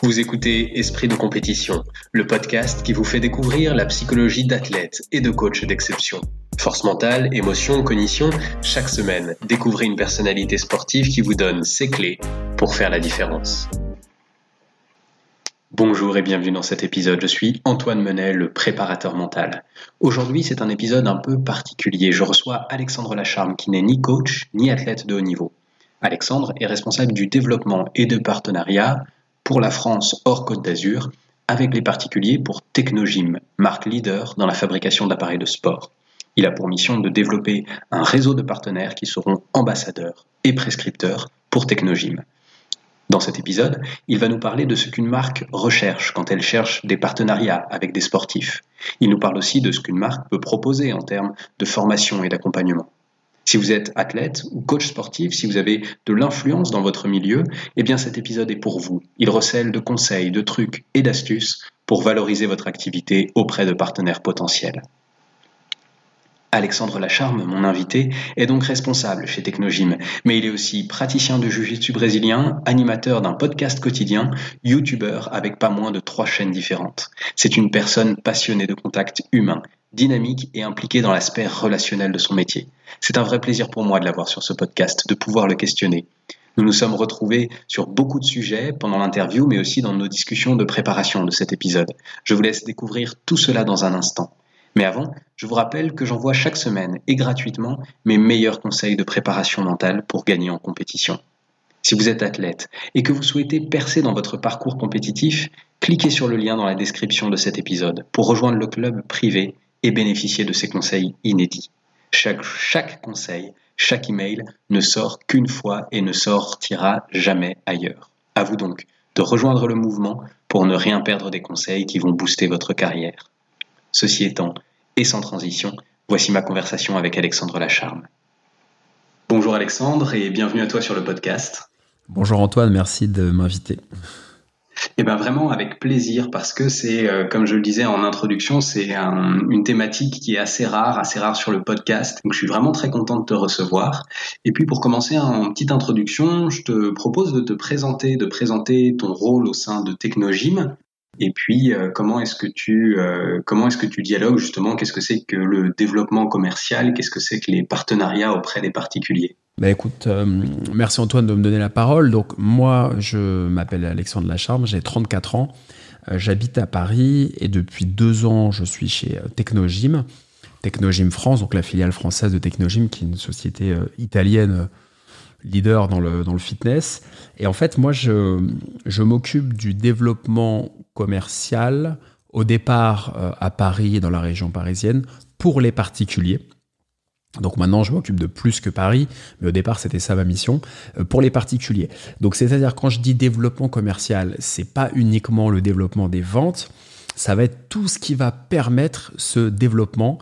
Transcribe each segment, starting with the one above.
Vous écoutez Esprit de compétition, le podcast qui vous fait découvrir la psychologie d'athlètes et de coachs d'exception. Force mentale, émotion, cognition, chaque semaine, découvrez une personnalité sportive qui vous donne ses clés pour faire la différence. Bonjour et bienvenue dans cet épisode, je suis Antoine Menet, le préparateur mental. Aujourd'hui, c'est un épisode un peu particulier. Je reçois Alexandre Lacharme qui n'est ni coach ni athlète de haut niveau. Alexandre est responsable du développement et de partenariat pour la France hors Côte d'Azur avec les particuliers pour Technogym, marque leader dans la fabrication d'appareils de sport. Il a pour mission de développer un réseau de partenaires qui seront ambassadeurs et prescripteurs pour Technogym. Dans cet épisode, il va nous parler de ce qu'une marque recherche quand elle cherche des partenariats avec des sportifs. Il nous parle aussi de ce qu'une marque peut proposer en termes de formation et d'accompagnement. Si vous êtes athlète ou coach sportif, si vous avez de l'influence dans votre milieu, eh bien cet épisode est pour vous. Il recèle de conseils, de trucs et d'astuces pour valoriser votre activité auprès de partenaires potentiels. Alexandre Lacharme, mon invité, est donc responsable chez Technogym, mais il est aussi praticien de jiu-jitsu brésilien, animateur d'un podcast quotidien, youtubeur avec pas moins de 3 chaînes différentes. C'est une personne passionnée de contact humain, dynamique et impliquée dans l'aspect relationnel de son métier. C'est un vrai plaisir pour moi de l'avoir sur ce podcast, de pouvoir le questionner. Nous nous sommes retrouvés sur beaucoup de sujets pendant l'interview, mais aussi dans nos discussions de préparation de cet épisode. Je vous laisse découvrir tout cela dans un instant. Mais avant, je vous rappelle que j'envoie chaque semaine et gratuitement mes meilleurs conseils de préparation mentale pour gagner en compétition. Si vous êtes athlète et que vous souhaitez percer dans votre parcours compétitif, cliquez sur le lien dans la description de cet épisode pour rejoindre le club privé et bénéficier de ces conseils inédits. Chaque conseil, chaque email ne sort qu'une fois et ne sortira jamais ailleurs. À vous donc de rejoindre le mouvement pour ne rien perdre des conseils qui vont booster votre carrière. Ceci étant, et sans transition, voici ma conversation avec Alexandre Lacharme. Bonjour Alexandre et bienvenue à toi sur le podcast. Bonjour Antoine, merci de m'inviter. Et bien vraiment avec plaisir parce que c'est, comme je le disais en introduction, c'est une thématique qui est assez rare sur le podcast. Donc je suis vraiment très content de te recevoir. Et puis pour commencer en petite introduction, je te propose de présenter ton rôle au sein de Technogym. Et puis comment est-ce que tu dialogues justement, qu'est-ce que c'est que le développement commercial, qu'est-ce que c'est que les partenariats auprès des particuliers? Écoute, merci Antoine de me donner la parole. Donc moi, je m'appelle Alexandre Lacharme, j'ai 34 ans, j'habite à Paris et depuis 2 ans, je suis chez Technogym France, donc la filiale française de Technogym, qui est une société italienne leader dans le fitness. Et en fait, moi, je m'occupe du développement commercial au départ à Paris et dans la région parisienne pour les particuliers. Donc maintenant, je m'occupe de plus que Paris, mais au départ, c'était ça ma mission, pour les particuliers. Donc c'est-à-dire, quand je dis développement commercial, c'est pas uniquement le développement des ventes, ça va être tout ce qui va permettre ce développement,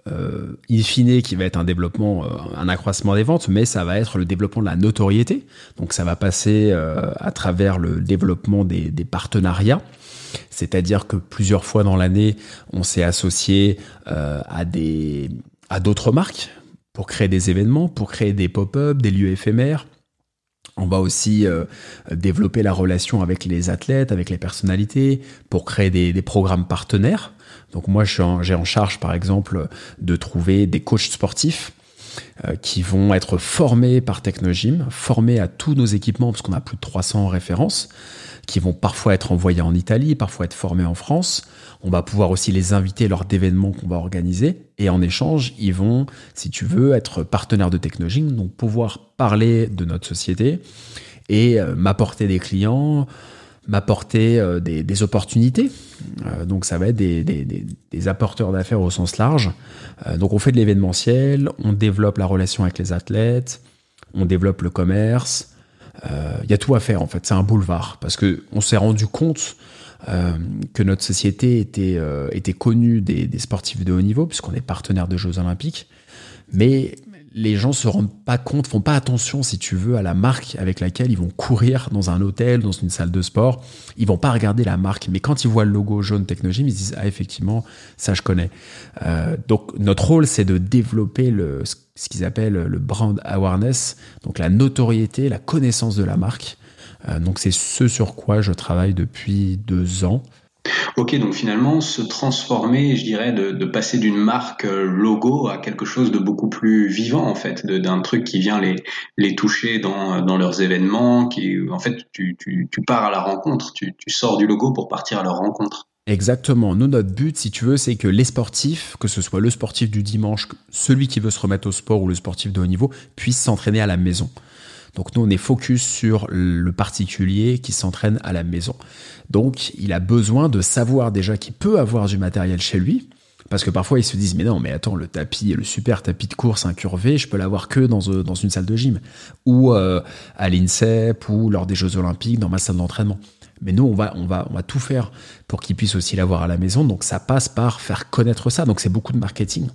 in fine, qui va être un développement, un accroissement des ventes, mais ça va être le développement de la notoriété. Donc ça va passer à travers le développement des partenariats. C'est-à-dire que plusieurs fois dans l'année, on s'est associé à d'autres marques pour créer des événements, pour créer des pop-up, des lieux éphémères. On va aussi développer la relation avec les athlètes, avec les personnalités, pour créer des programmes partenaires. Donc moi, j'ai en charge, par exemple, de trouver des coachs sportifs qui vont être formés par Technogym, formés à tous nos équipements, parce qu'on a plus de 300 références, qui vont parfois être envoyés en Italie, parfois être formés en France. On va pouvoir aussi les inviter lors d'événements qu'on va organiser. Et en échange, ils vont, si tu veux, être partenaires de Technogym, donc pouvoir parler de notre société et m'apporter des clients, m'apporter des opportunités. Donc ça va être des apporteurs d'affaires au sens large. Donc on fait de l'événementiel, on développe la relation avec les athlètes, on développe le commerce. Il y a tout à faire en fait, c'est un boulevard. Parce qu'on s'est rendu compte que notre société était connue des sportifs de haut niveau, puisqu'on est partenaire de Jeux Olympiques. Mais les gens se rendent pas compte, font pas attention, si tu veux, à la marque avec laquelle ils vont courir dans un hôtel, dans une salle de sport. Ils vont pas regarder la marque, mais quand ils voient le logo jaune Technogym, ils se disent « Ah, effectivement, ça je connais ». Donc, notre rôle, c'est de développer ce qu'ils appellent le brand awareness, donc la notoriété, la connaissance de la marque, Donc c'est ce sur quoi je travaille depuis 2 ans. Ok, donc finalement, se transformer, je dirais, de passer d'une marque logo à quelque chose de beaucoup plus vivant, en fait, d'un truc qui vient les toucher dans leurs événements, en fait, tu pars à la rencontre, tu sors du logo pour partir à leur rencontre. Exactement. Nous, notre but, si tu veux, c'est que les sportifs, que ce soit le sportif du dimanche, celui qui veut se remettre au sport ou le sportif de haut niveau, puissent s'entraîner à la maison. Donc nous, on est focus sur le particulier qui s'entraîne à la maison. Donc il a besoin de savoir déjà qu'il peut avoir du matériel chez lui, parce que parfois ils se disent mais non, mais attends, le tapis, le super tapis de course incurvé, je peux l'avoir que dans une salle de gym, ou à l'INSEP, ou lors des Jeux Olympiques, dans ma salle d'entraînement. Mais nous, on va tout faire pour qu'il puisse aussi l'avoir à la maison. Donc ça passe par faire connaître ça. Donc c'est beaucoup de marketing.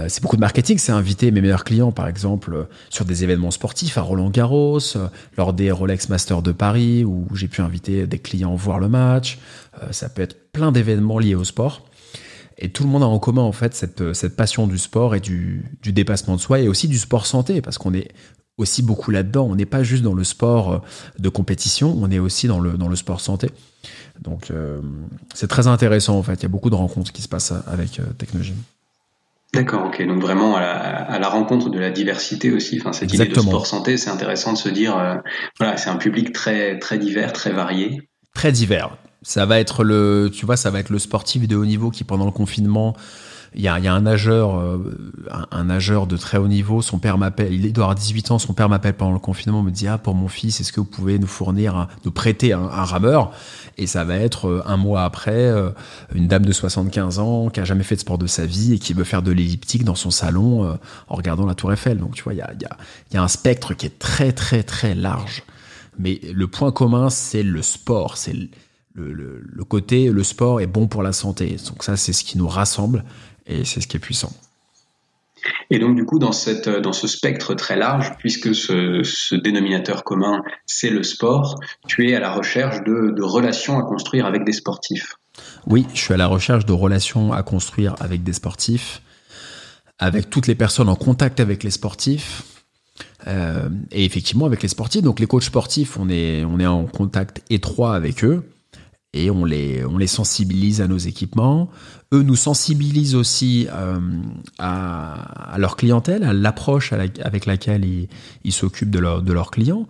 C'est inviter mes meilleurs clients, par exemple, sur des événements sportifs à Roland-Garros, lors des Rolex Masters de Paris, où j'ai pu inviter des clients voir le match. Ça peut être plein d'événements liés au sport. Et tout le monde a en commun, en fait, cette passion du sport et du dépassement de soi, et aussi du sport santé, parce qu'on est aussi beaucoup là-dedans. On n'est pas juste dans le sport de compétition, on est aussi dans le sport santé. Donc, c'est très intéressant, en fait. Il y a beaucoup de rencontres qui se passent avec Technogym. D'accord, ok. Donc vraiment à la rencontre de la diversité aussi. Enfin, cette idée de Exactement. sport santé, c'est intéressant de se dire, voilà, c'est un public très très divers, très varié. Très divers. Ça va être ça va être le sportif de haut niveau qui, pendant le confinement, il y a un nageur, un nageur de très haut niveau. Son père m'appelle, il doit avoir 18 ans. Son père m'appelle pendant le confinement, me dit pour mon fils, est-ce que vous pouvez nous prêter un rameur? Et ça va être un mois après, une dame de 75 ans qui a jamais fait de sport de sa vie et qui veut faire de l'elliptique dans son salon en regardant la Tour Eiffel. Donc tu vois, il y a un spectre qui est très très très large. Mais le point commun, c'est le sport. C'est le côté, le sport est bon pour la santé. Donc ça, c'est ce qui nous rassemble et c'est ce qui est puissant. Et donc du coup, dans ce spectre très large, puisque ce dénominateur commun, c'est le sport, tu es à la recherche de relations à construire avec des sportifs. Oui, je suis à la recherche de relations à construire avec des sportifs, avec toutes les personnes en contact avec les sportifs. Et effectivement, avec les sportifs, donc les coachs sportifs, on est en contact étroit avec eux. Et on les sensibilise à nos équipements. Eux nous sensibilisent aussi à leur clientèle, à l'approche avec laquelle ils s'occupent de leurs clients.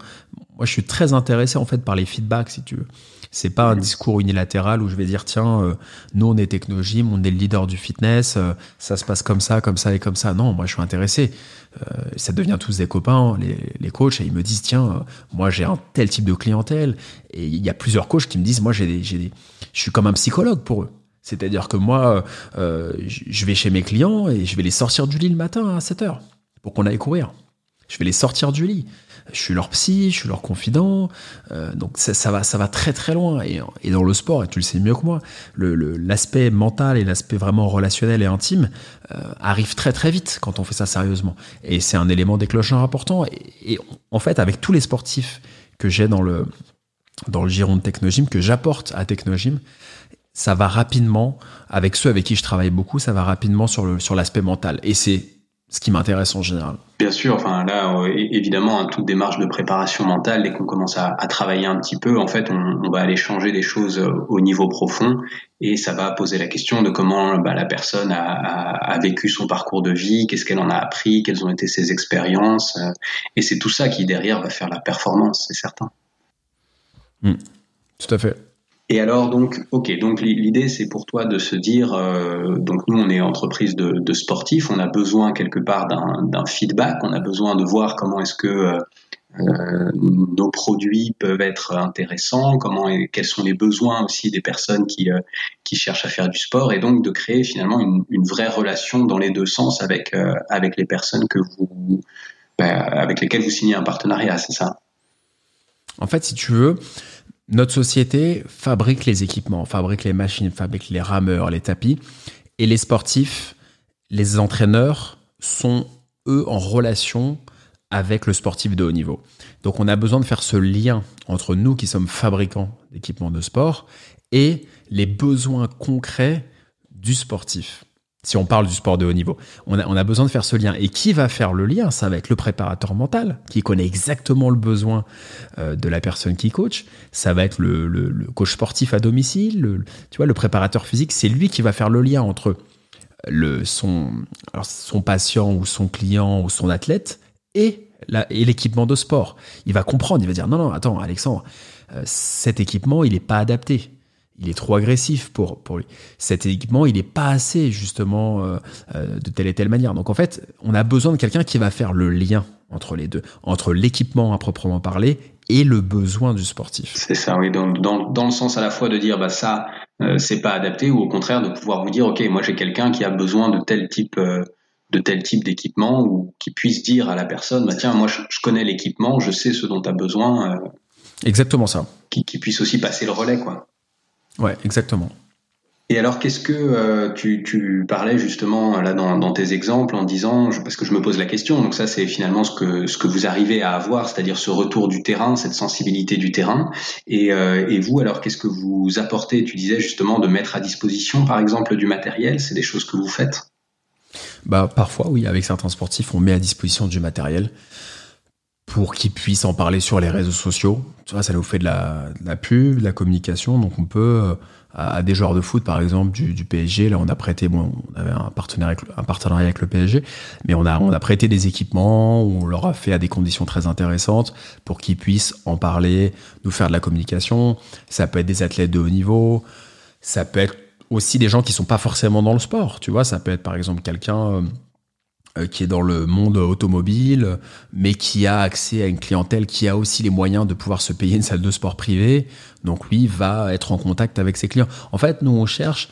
Moi, je suis très intéressé en fait par les feedbacks, si tu veux. C'est pas un discours unilatéral où je vais dire tiens, nous on est Technogym, on est le leader du fitness, ça se passe comme ça et comme ça. Non, moi je suis intéressé. Ça devient tous des copains, les coachs, et ils me disent tiens, moi j'ai un tel type de clientèle. Et il y a plusieurs coachs qui me disent moi je suis comme un psychologue pour eux. C'est-à-dire que moi, je vais chez mes clients et je vais les sortir du lit le matin à 7h pour qu'on aille courir. Je vais les sortir du lit. Je suis leur psy, je suis leur confident. Donc ça va très très loin. Et dans le sport, et tu le sais mieux que moi, l'aspect mental et l'aspect vraiment relationnel et intime arrive très très vite quand on fait ça sérieusement. Et c'est un élément déclencheur important. Et en fait, avec tous les sportifs que j'ai dans le giron de Technogym, que j'apporte à Technogym, ça va rapidement, avec ceux avec qui je travaille beaucoup, ça va rapidement sur l'aspect mental. Et c'est ce qui m'intéresse en général. Bien sûr, enfin là, évidemment, toute démarche de préparation mentale, dès qu'on commence à travailler un petit peu, en fait, on va aller changer des choses au niveau profond, et ça va poser la question de comment la personne a vécu son parcours de vie, qu'est-ce qu'elle en a appris, quelles ont été ses expériences, et c'est tout ça qui derrière va faire la performance, c'est certain. Tout à fait. Et alors donc l'idée c'est pour toi de se dire donc nous on est entreprise de sportifs, on a besoin quelque part d'un feedback, on a besoin de voir comment est-ce que nos produits peuvent être intéressants, quels sont les besoins aussi des personnes qui cherchent à faire du sport, et donc de créer finalement une vraie relation dans les deux sens avec les personnes avec lesquelles vous signez un partenariat, c'est ça? En fait, si tu veux, notre société fabrique les équipements, fabrique les machines, fabrique les rameurs, les tapis. Et les sportifs, les entraîneurs sont, eux, en relation avec le sportif de haut niveau. Donc, on a besoin de faire ce lien entre nous qui sommes fabricants d'équipements de sport et les besoins concrets du sportif. Si on parle du sport de haut niveau, on a besoin de faire ce lien. Et qui va faire le lien? Ça va être le préparateur mental, qui connaît exactement le besoin de la personne qui coach. Ça va être le coach sportif à domicile, tu vois, le préparateur physique. C'est lui qui va faire le lien entre son patient ou son client ou son athlète et l'équipement de sport. Il va comprendre, il va dire non, attends, Alexandre, cet équipement, il n'est pas adapté. Il est trop agressif pour lui. Cet équipement, il n'est pas assez, justement, de telle et telle manière. Donc, en fait, on a besoin de quelqu'un qui va faire le lien entre les deux, entre l'équipement à proprement parler et le besoin du sportif. C'est ça, oui. Dans le sens à la fois de dire, ça, c'est pas adapté, ou au contraire, de pouvoir vous dire, OK, moi, j'ai quelqu'un qui a besoin de tel type d'équipement, ou qui puisse dire à la personne, tiens, moi, je connais l'équipement, je sais ce dont tu as besoin. Exactement ça. Qui puisse aussi passer le relais, quoi. Ouais, exactement. Et alors, qu'est-ce que tu parlais justement là dans tes exemples en disant, parce que je me pose la question, donc ça c'est finalement ce que vous arrivez à avoir, c'est-à-dire ce retour du terrain, cette sensibilité du terrain. Et vous, alors qu'est-ce que vous apportez? Tu disais justement de mettre à disposition, par exemple, du matériel. C'est des choses que vous faites? Parfois, oui, avec certains sportifs, on met à disposition du matériel pour qu'ils puissent en parler sur les réseaux sociaux. Tu vois, ça nous fait de la pub, de la communication. Donc, on peut, à des joueurs de foot, par exemple, du PSG, là, on a prêté, on avait un partenariat avec le PSG, mais on a prêté des équipements, on leur a fait à des conditions très intéressantes pour qu'ils puissent en parler, nous faire de la communication. Ça peut être des athlètes de haut niveau, ça peut être aussi des gens qui sont pas forcément dans le sport. Tu vois, ça peut être, par exemple, quelqu'un qui est dans le monde automobile, mais qui a accès à une clientèle qui a aussi les moyens de pouvoir se payer une salle de sport privée. Donc lui va être en contact avec ses clients. En fait, nous, on cherche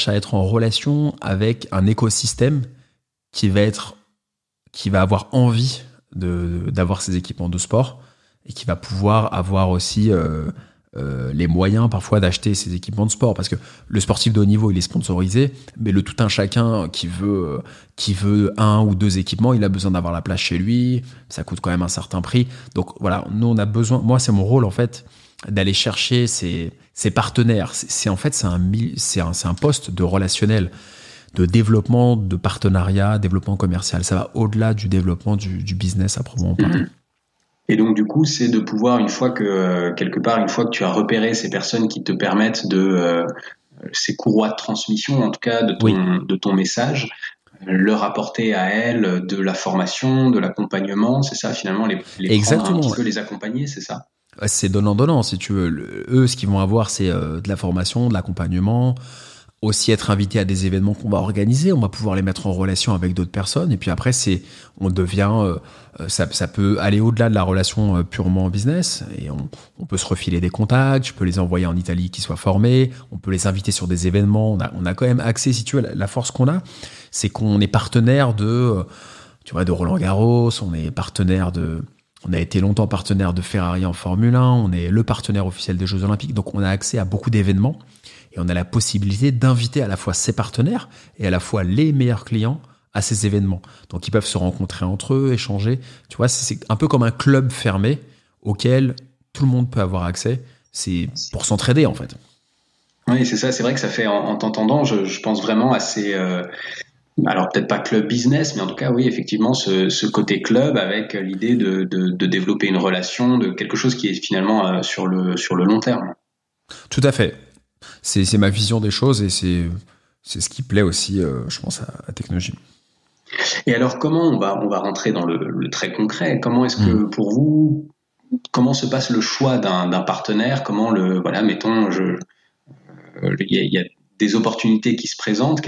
à être en relation avec un écosystème qui va avoir envie d'avoir ces équipements de sport et qui va pouvoir avoir aussi les moyens parfois d'acheter ces équipements de sport, parce que le sportif de haut niveau, il est sponsorisé, mais le tout un chacun qui veut un ou deux équipements, il a besoin d'avoir la place chez lui, ça coûte quand même un certain prix. Donc voilà, nous on a besoin, moi c'est mon rôle en fait, d'aller chercher ces partenaires. C'est un poste de relationnel, de développement, de partenariat, développement commercial. Ça va au-delà du développement du business à proprement parler. Et donc du coup, c'est de pouvoir, une fois que tu as repéré ces personnes qui te permettent ces courroies de transmission, en tout cas de ton message, leur apporter à elles de la formation, de l'accompagnement, c'est ça finalement, les prendre un petit peu, les accompagner, c'est ça? C'est donnant-donnant, si tu veux. Eux, ce qu'ils vont avoir, c'est de la formation, de l'accompagnement, aussi être invité à des événements qu'on va organiser. On va pouvoir les mettre en relation avec d'autres personnes. Et puis après, ça peut aller au-delà de la relation purement business. Et on peut se refiler des contacts. Je peux les envoyer en Italie qui soient formés. On peut les inviter sur des événements. On a quand même accès, si tu veux, la force qu'on a, c'est qu'on est partenaire de Roland-Garros. On a été longtemps partenaire de Ferrari en Formule 1. On est le partenaire officiel des Jeux Olympiques. Donc, on a accès à beaucoup d'événements. Et on a la possibilité d'inviter à la fois ses partenaires et à la fois les meilleurs clients à ces événements. Donc, ils peuvent se rencontrer entre eux, échanger. Tu vois, c'est un peu comme un club fermé auquel tout le monde peut avoir accès. C'est pour s'entraider, en fait. Oui, c'est ça. C'est vrai que ça fait, en t'entendant, je pense vraiment à ces... alors, peut-être pas club business, mais en tout cas, oui, effectivement, ce côté club avec l'idée de développer une relation, de quelque chose qui est finalement sur le long terme. Tout à fait. C'est ma vision des choses et c'est ce qui plaît aussi, je pense, à Technogym. Et alors, comment on va rentrer dans le très concret? Comment est-ce que, pour vous, comment se passe le choix d'un partenaire? Comment mettons, il y a des opportunités qui se présentent.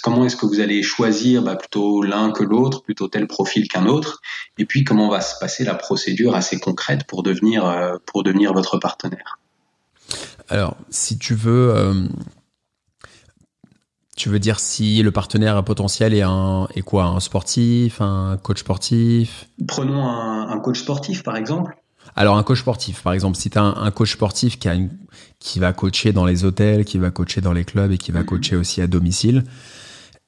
Comment est-ce que vous allez choisir plutôt l'un que l'autre, plutôt tel profil qu'un autre? Et puis, comment va se passer la procédure assez concrète pour devenir votre partenaire? Alors, si tu veux dire si le partenaire potentiel est quoi? Un sportif, un coach sportif? Prenons un coach sportif, par exemple. Alors, un coach sportif, par exemple, si tu as un coach sportif qui va coacher dans les hôtels, qui va coacher dans les clubs et qui va coacher aussi à domicile,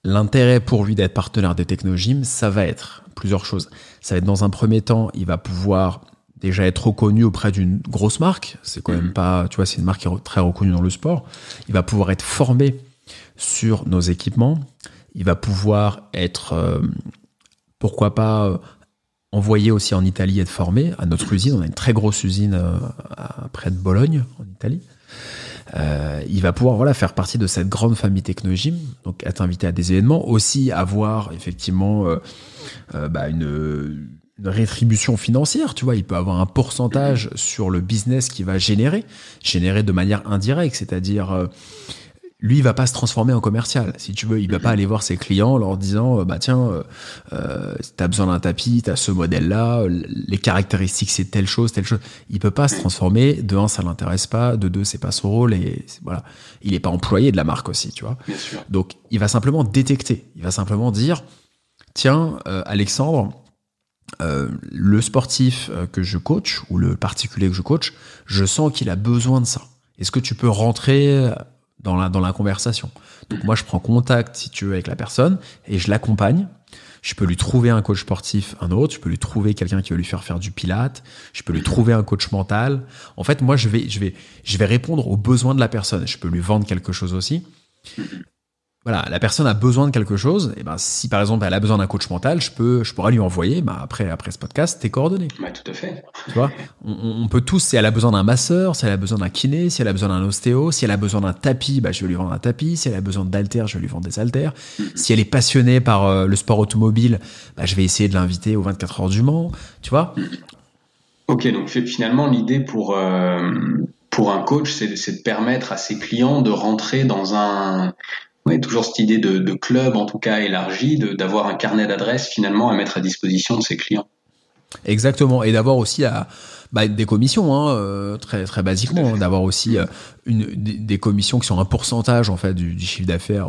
l'intérêt pour lui d'être partenaire des Technogym, ça va être plusieurs choses. Ça va être, dans un premier temps, il va pouvoir déjà être reconnu auprès d'une grosse marque. C'est quand même pas, tu vois, c'est une marque qui est très reconnue dans le sport. Il va pouvoir être formé sur nos équipements. Il va pouvoir être, pourquoi pas, envoyé aussi en Italie, être formé à notre usine. On a une très grosse usine près de Bologne, en Italie. Il va pouvoir faire partie de cette grande famille Technogym, donc être invité à des événements, aussi avoir effectivement une rétribution financière, tu vois. Il peut avoir un pourcentage sur le business qu'il va générer de manière indirecte, c'est-à-dire lui, il va pas se transformer en commercial. Si tu veux, il va pas aller voir ses clients en leur disant t'as besoin d'un tapis, t'as ce modèle-là, les caractéristiques c'est telle chose. Il peut pas se transformer. De un, ça l'intéresse pas. De deux, c'est pas son rôle et voilà. Il est pas employé de la marque aussi, tu vois. Bien sûr. Donc, il va simplement détecter. Il va simplement dire tiens, Alexandre, le sportif que je coach ou le particulier que je coach, je sens qu'il a besoin de ça. Est-ce que tu peux rentrer dans la conversation? Donc moi, je prends contact, si tu veux, avec la personne et je l'accompagne. Je peux lui trouver un coach sportif, un autre. Je peux lui trouver quelqu'un qui va lui faire du pilate. Je peux lui trouver un coach mental. En fait, moi, je vais répondre aux besoins de la personne. Je peux lui vendre quelque chose aussi. Voilà, la personne a besoin de quelque chose. Et ben, si par exemple elle a besoin d'un coach mental, je pourrais lui envoyer, après ce podcast, tes coordonnées. Ouais, tout à fait. Tu vois, on peut tous, si elle a besoin d'un masseur, si elle a besoin d'un kiné, si elle a besoin d'un ostéo, si elle a besoin d'un tapis, je vais lui vendre un tapis. Si elle a besoin d'haltères, je vais lui vendre des haltères. Si elle est passionnée par le sport automobile, je vais essayer de l'inviter aux 24 heures du Mans. Tu vois. Ok, donc finalement l'idée pour un coach, c'est de permettre à ses clients de rentrer dans un toujours cette idée de club, en tout cas élargi, d'avoir un carnet d'adresses finalement à mettre à disposition de ses clients. Exactement, et d'avoir aussi des commissions, très très basiquement, d'avoir aussi des commissions qui sont un pourcentage en fait du chiffre d'affaires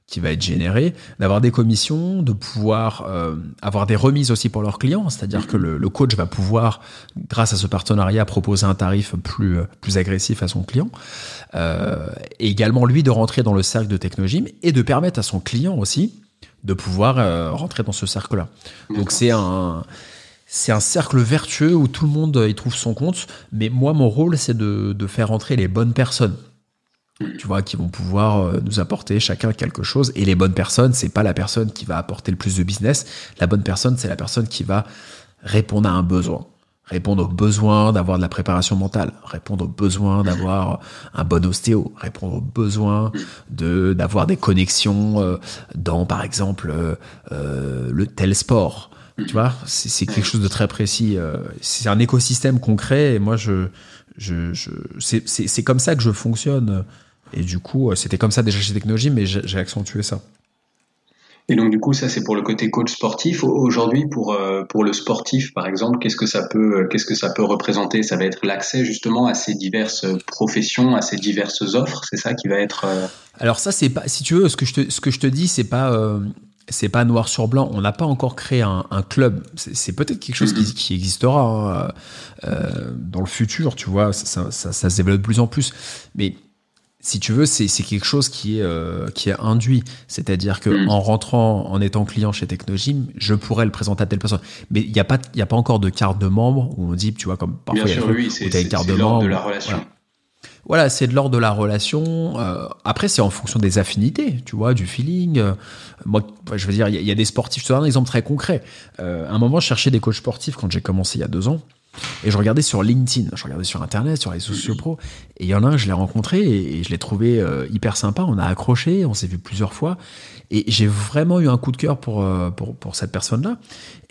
qui va être généré, d'avoir des commissions, de pouvoir avoir des remises aussi pour leurs clients, c'est-à-dire que le coach va pouvoir, grâce à ce partenariat, proposer un tarif plus agressif à son client, et également lui de rentrer dans le cercle de Technogym et de permettre à son client aussi de pouvoir rentrer dans ce cercle-là. Donc c'est un cercle vertueux où tout le monde y trouve son compte, mais moi mon rôle c'est de faire rentrer les bonnes personnes. Tu vois, qui vont pouvoir nous apporter chacun quelque chose. Et les bonnes personnes, c'est pas la personne qui va apporter le plus de business. La bonne personne, c'est la personne qui va répondre à un besoin. Répondre au besoin d'avoir de la préparation mentale. Répondre au besoin d'avoir un bon ostéo. Répondre au besoin d'avoir des connexions dans, par exemple, le tel sport. Tu vois, c'est quelque chose de très précis. C'est un écosystème concret. Et moi, c'est comme ça que je fonctionne. Et du coup, c'était comme ça déjà chez Technogym, mais j'ai accentué ça. Et donc du coup, ça c'est pour le côté coach sportif. Aujourd'hui, pour le sportif, par exemple, qu'est-ce que ça peut représenter? Ça va être l'accès justement à ces diverses professions, à ces diverses offres. C'est ça qui va être. Alors ça, c'est pas. Si tu veux, ce que je te dis, c'est pas noir sur blanc. On n'a pas encore créé un club. C'est peut-être quelque chose qui existera dans le futur. Tu vois, ça se développe de plus en plus. Mais si tu veux, c'est quelque chose qui est induit. C'est-à-dire que en rentrant, en étant client chez Technogym, je pourrais le présenter à telle personne. Mais il y a pas encore de carte de membre où on dit, tu vois, comme parfois il y a une carte de membre. De la relation. Voilà, c'est de l'ordre de la relation. Après, c'est en fonction des affinités, tu vois, du feeling. Moi, je veux dire, il y a des sportifs. Je te donne un exemple très concret. À un moment, je cherchais des coachs sportifs quand j'ai commencé il y a 2 ans. Et je regardais sur LinkedIn, je regardais sur Internet, sur les réseaux sociaux pro. Et il y en a un, je l'ai rencontré et je l'ai trouvé hyper sympa. On a accroché, on s'est vu plusieurs fois. Et j'ai vraiment eu un coup de cœur pour cette personne-là.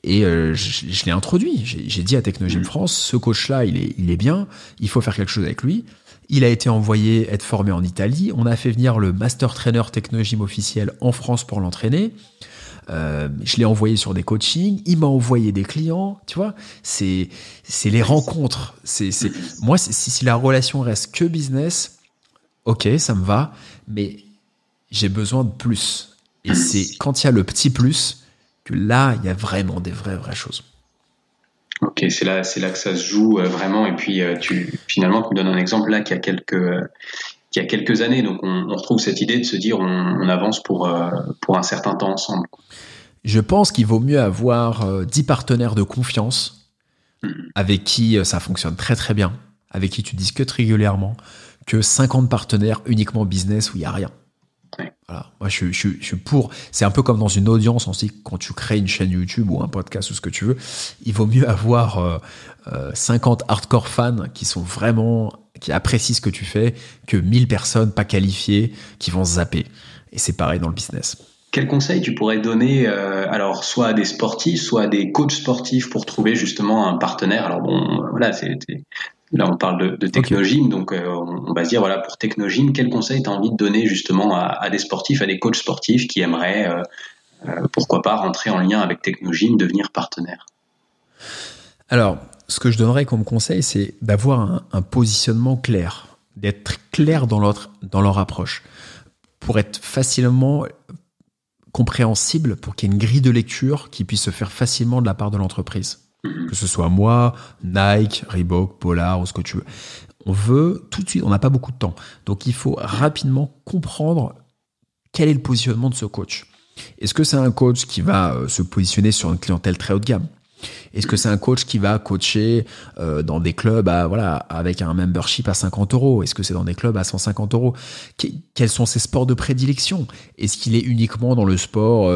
Et je l'ai introduit. J'ai dit à Technogym France, ce coach-là, il est bien, il faut faire quelque chose avec lui. Il a été envoyé être formé en Italie. On a fait venir le master trainer Technogym officiel en France pour l'entraîner. Je l'ai envoyé sur des coachings. Il m'a envoyé des clients. Tu vois, c'est les rencontres. Moi, si la relation reste que business, ok, ça me va. Mais j'ai besoin de plus. Et c'est quand il y a le petit plus que là, il y a vraiment des vraies choses. Ok, c'est là que ça se joue vraiment. Et puis finalement, tu me donnes un exemple là qui a quelques années. Donc on retrouve cette idée de se dire on avance pour un certain temps ensemble. Je pense qu'il vaut mieux avoir 10 partenaires de confiance avec qui ça fonctionne très très bien, avec qui tu discutes régulièrement, que 50 partenaires uniquement business où il n'y a rien. Ouais. Voilà. Moi, je suis pour. C'est un peu comme dans une audience aussi, quand tu crées une chaîne YouTube ou un podcast ou ce que tu veux, il vaut mieux avoir 50 hardcore fans qui apprécient ce que tu fais que 1000 personnes pas qualifiées qui vont zapper. Et c'est pareil dans le business. Quel conseil tu pourrais donner, alors soit à des sportifs, soit à des coachs sportifs pour trouver justement un partenaire? Alors bon, voilà, là on parle de Technogym, donc on va se dire voilà, pour Technogym, quel conseil tu as envie de donner justement à des sportifs, à des coachs sportifs qui aimeraient pourquoi pas rentrer en lien avec Technogym, devenir partenaire? Alors, ce que je donnerais comme conseil, c'est d'avoir un positionnement clair, d'être clair dans leur approche, pour être facilement compréhensible, pour qu'il y ait une grille de lecture qui puisse se faire facilement de la part de l'entreprise. Que ce soit moi, Nike, Reebok, Polar ou ce que tu veux. On veut tout de suite, on n'a pas beaucoup de temps. Donc il faut rapidement comprendre quel est le positionnement de ce coach. Est-ce que c'est un coach qui va se positionner sur une clientèle très haut de gamme? Est-ce que c'est un coach qui va coacher dans des clubs avec un membership à 50 €? Est-ce que c'est dans des clubs à 150 €? Quels sont ses sports de prédilection? Est-ce qu'il est uniquement dans le sport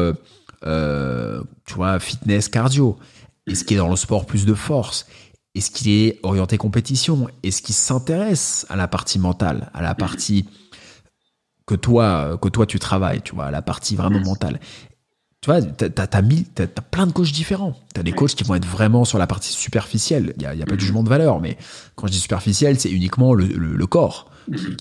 tu vois, fitness, cardio? Est-ce qu'il est dans le sport plus de force? Est-ce qu'il est orienté compétition? Est-ce qu'il s'intéresse à la partie mentale, à la partie que toi tu travailles, tu vois, à la partie vraiment mentale? Tu vois, t'as plein de coachs différents. T'as des coachs qui vont être vraiment sur la partie superficielle. Il y a pas de jugement de valeur, mais quand je dis superficielle, c'est uniquement le corps.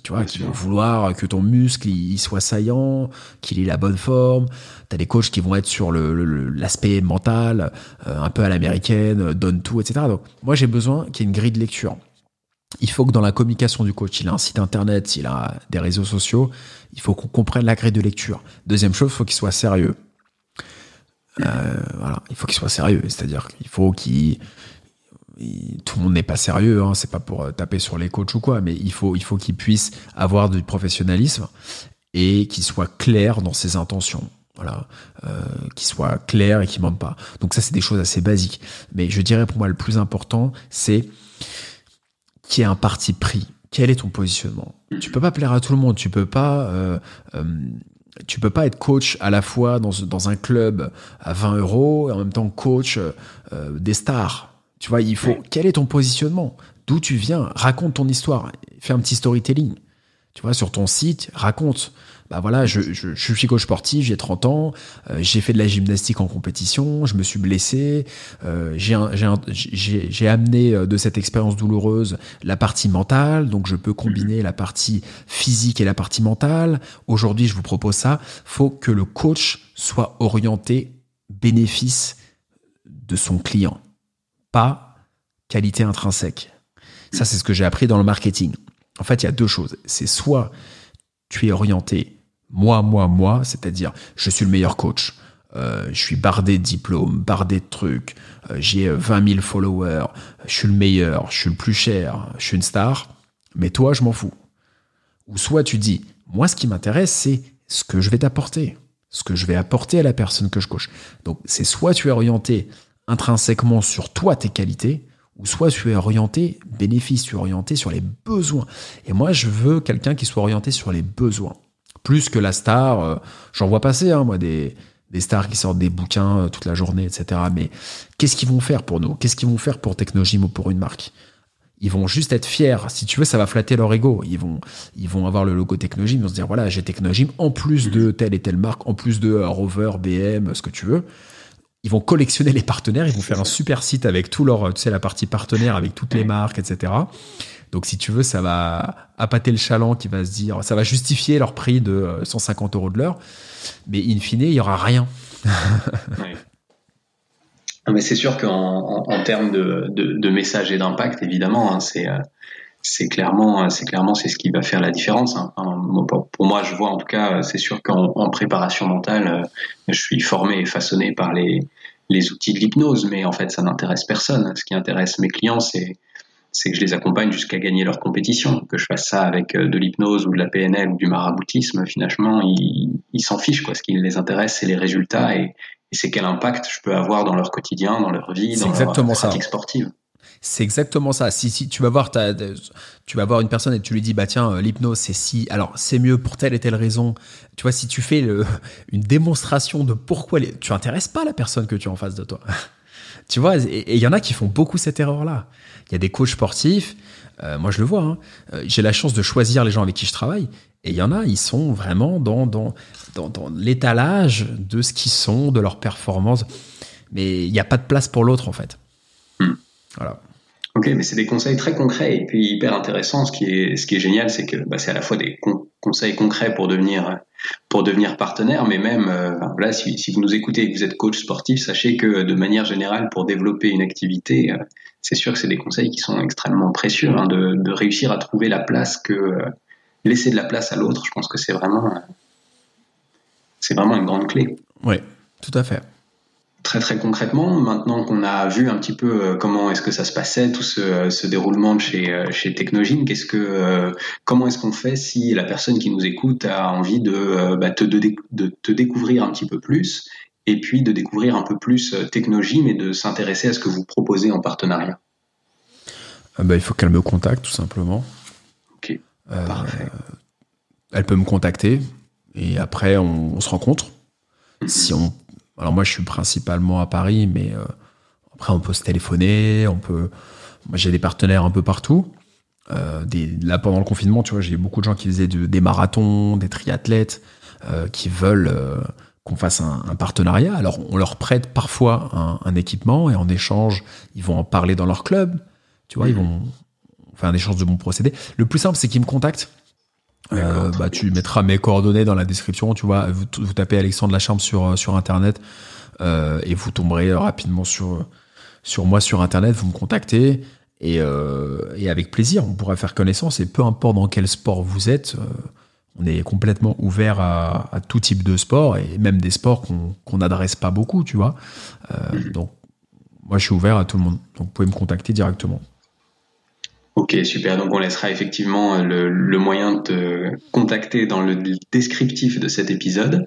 Tu vois, qui vont vouloir que ton muscle il soit saillant, qu'il ait la bonne forme. T'as des coachs qui vont être sur l'aspect mental, un peu à l'américaine, donne tout, etc. Donc, moi, j'ai besoin qu'il y ait une grille de lecture. Il faut que dans la communication du coach, il a un site internet, il a des réseaux sociaux, il faut qu'on comprenne la grille de lecture. Deuxième chose, il faut qu'il soit sérieux. Voilà, il faut qu'il soit sérieux, c'est-à-dire qu'il faut tout le monde n'est pas sérieux, hein, c'est pas pour taper sur les coachs ou quoi, mais il faut qu'il puisse avoir du professionnalisme et qu'il soit clair dans ses intentions. Voilà, qu'il soit clair et qu'il mente pas. Donc ça, c'est des choses assez basiques. Mais je dirais pour moi le plus important, c'est qu'il y ait un parti pris. Quel est ton positionnement? Tu peux pas plaire à tout le monde. Tu peux pas être coach à la fois dans un club à 20 € et en même temps coach des stars. Tu vois, quel est ton positionnement? D'où tu viens? Raconte ton histoire. Fais un petit storytelling. Tu vois, sur ton site, raconte. Bah voilà, je suis coach sportif, j'ai 30 ans, j'ai fait de la gymnastique en compétition, je me suis blessé, j'ai amené de cette expérience douloureuse la partie mentale, donc je peux combiner la partie physique et la partie mentale. Aujourd'hui, je vous propose ça. Faut que le coach soit orienté bénéfice de son client, pas qualité intrinsèque. Ça, c'est ce que j'ai appris dans le marketing. En fait, il y a deux choses. C'est soit tu es orienté moi, c'est-à-dire je suis le meilleur coach, je suis bardé de diplômes, bardé de trucs, j'ai 20 000 followers, je suis le meilleur, je suis le plus cher, je suis une star, mais toi, je m'en fous. Ou soit tu dis, moi, ce qui m'intéresse, c'est ce que je vais t'apporter, ce que je vais apporter à la personne que je coach. Donc, c'est soit tu es orienté intrinsèquement sur toi, tes qualités, ou soit tu es orienté bénéfice, tu es orienté sur les besoins. Et moi, je veux quelqu'un qui soit orienté sur les besoins. Plus que la star, j'en vois passer, hein, moi, des stars qui sortent des bouquins toute la journée, etc. Mais qu'est-ce qu'ils vont faire pour nous? Qu'est-ce qu'ils vont faire pour Technogym ou pour une marque? Ils vont juste être fiers. Si tu veux, ça va flatter leur ego. Ils vont avoir le logo Technogym, ils vont se dire, voilà, j'ai Technogym, en plus de telle et telle marque, en plus de Rover, BM, ce que tu veux. Ils vont collectionner les partenaires, ils vont faire un super site avec tout leur, tu sais, la partie partenaire avec toutes les marques, etc. Donc, si tu veux, ça va appâter le chaland qui va se dire, ça va justifier leur prix de 150 € de l'heure. Mais in fine, il n'y aura rien. Oui. Mais c'est sûr qu'en termes de message et d'impact, évidemment, hein, c'est clairement c'est ce qui va faire la différence. Hein. Pour moi, je vois en tout cas, c'est sûr qu'en préparation mentale, je suis formé et façonné par les outils de l'hypnose, mais en fait, ça n'intéresse personne. Ce qui intéresse mes clients, c'est que je les accompagne jusqu'à gagner leur compétition. Que je fasse ça avec de l'hypnose ou de la PNL ou du maraboutisme, finalement, ils s'en fichent, quoi. Ce qui les intéresse, c'est les résultats et c'est quel impact je peux avoir dans leur quotidien, dans leur vie, dans leur pratique sportive. C'est exactement ça. Si tu vas voir tu vas voir une personne et tu lui dis bah tiens l'hypnose c'est si alors c'est mieux pour telle et telle raison. Tu vois si tu fais une démonstration de pourquoi tu intéresses pas la personne que tu as en face de toi. Tu vois et il y en a qui font beaucoup cette erreur là. Il y a des coachs sportifs. Moi je le vois. Hein. J'ai la chance de choisir les gens avec qui je travaille et il y en a ils sont vraiment dans l'étalage de ce qu'ils sont, de leur performance. Mais il n'y a pas de place pour l'autre en fait. Voilà. Ok, mais c'est des conseils très concrets et puis hyper intéressants. Ce qui est génial, c'est que c'est à la fois des conseils concrets pour devenir partenaire, mais même là, si vous nous écoutez et que vous êtes coach sportif, sachez que de manière générale, pour développer une activité, c'est sûr que c'est des conseils qui sont extrêmement précieux, hein, de réussir à trouver la place laisser de la place à l'autre. Je pense que c'est vraiment une grande clé. Oui, tout à fait. Très très concrètement, maintenant qu'on a vu un petit peu comment est-ce que ça se passait, tout ce déroulement de chez Technogym, comment est-ce qu'on fait si la personne qui nous écoute a envie de te découvrir un petit peu plus et puis de découvrir un peu plus Technogym et de s'intéresser à ce que vous proposez en partenariat? Il faut qu'elle me contacte tout simplement. Ok, parfait. Elle peut me contacter et après on se rencontre. Alors moi je suis principalement à Paris, mais après on peut se téléphoner, moi j'ai des partenaires un peu partout. Là pendant le confinement, tu vois, j'ai beaucoup de gens qui faisaient des marathons, des triathlètes, qui veulent qu'on fasse un partenariat. Alors on leur prête parfois un équipement et en échange ils vont en parler dans leur club. Tu vois, ils vont faire un échange de bons procédés. Le plus simple c'est qu'ils me contactent. Tu mettras mes coordonnées dans la description, tu vois, vous tapez Alexandre Lacharme sur internet et vous tomberez rapidement sur moi sur internet, vous me contactez et avec plaisir on pourra faire connaissance et peu importe dans quel sport vous êtes, on est complètement ouvert à tout type de sport et même des sports qu'on n'adresse pas beaucoup, tu vois. Donc moi je suis ouvert à tout le monde, donc vous pouvez me contacter directement. Ok, super. Donc on laissera effectivement le moyen de te contacter dans le descriptif de cet épisode.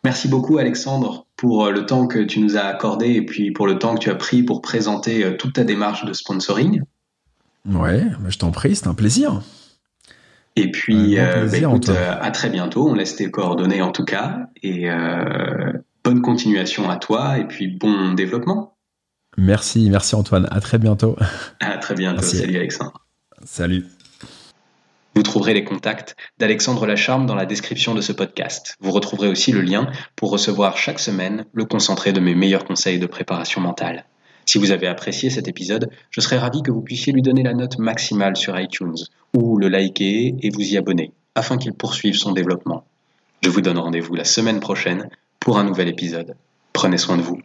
Merci beaucoup Alexandre pour le temps que tu nous as accordé et puis pour le temps que tu as pris pour présenter toute ta démarche de sponsoring. Ouais, je t'en prie, c'est un plaisir. Et puis écoute, Antoine. à très bientôt. On laisse tes coordonnées en tout cas et bonne continuation à toi et puis bon développement. Merci Antoine, à très bientôt. À très bientôt. Merci. Salut Alexandre. Salut. Vous trouverez les contacts d'Alexandre Lacharme dans la description de ce podcast. Vous retrouverez aussi le lien pour recevoir chaque semaine le concentré de mes meilleurs conseils de préparation mentale. Si vous avez apprécié cet épisode, je serais ravi que vous puissiez lui donner la note maximale sur iTunes ou le liker et vous y abonner afin qu'il poursuive son développement. Je vous donne rendez-vous la semaine prochaine pour un nouvel épisode. Prenez soin de vous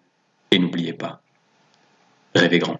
et n'oubliez pas, rêvez grand.